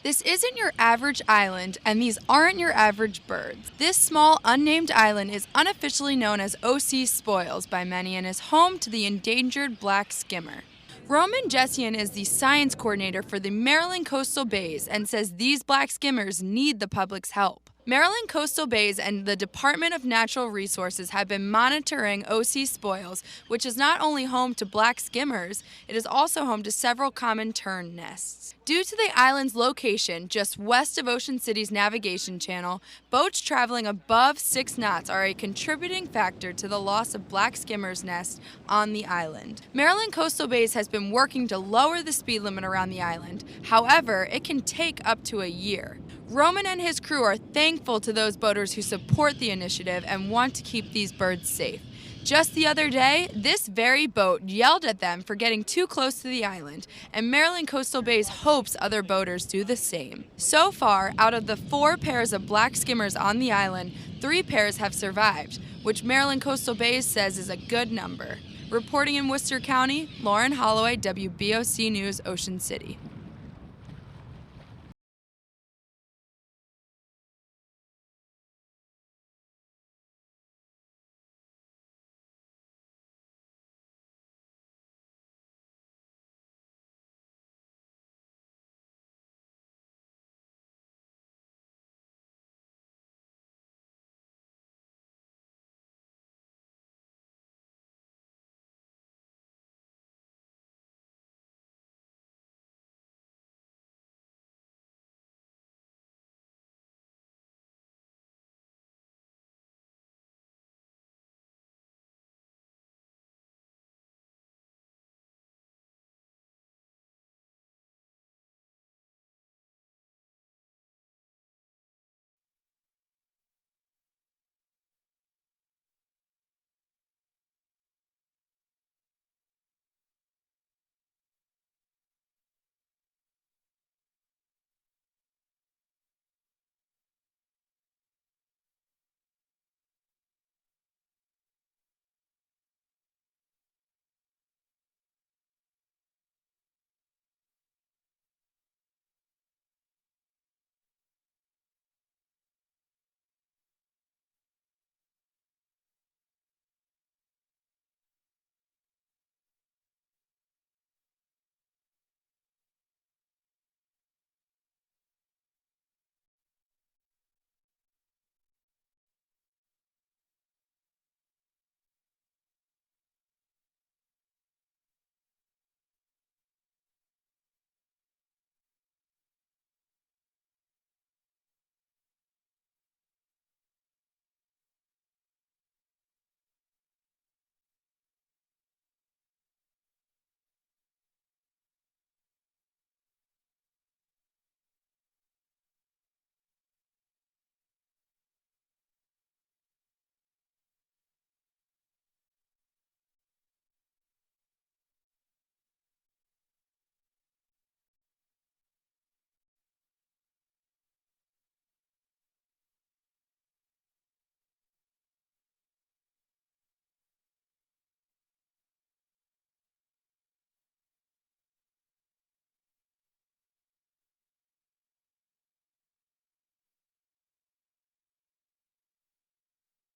This isn't your average island, and these aren't your average birds. This small, unnamed island is unofficially known as OC Spoils by many and is home to the endangered Black Skimmer. Roman Jessian is the science coordinator for the Maryland Coastal Bays and says these black skimmers need the public's help. Maryland Coastal Bays and the Department of Natural Resources have been monitoring OC Spoils, which is not only home to black skimmers, it is also home to several common tern nests. Due to the island's location just west of Ocean City's navigation channel, boats traveling above 6 knots are a contributing factor to the loss of black skimmers' nests on the island. Maryland Coastal Bays has been working to lower the speed limit around the island. However, it can take up to a year. Roman and his crew are thankful to those boaters who support the initiative and want to keep these birds safe. Just the other day, this very boat yelled at them for getting too close to the island, and Maryland Coastal Bays hopes other boaters do the same. So far, out of the 4 pairs of black skimmers on the island, 3 pairs have survived, which Maryland Coastal Bays says is a good number. Reporting in Worcester County, Lauren Holloway, WBOC News, Ocean City.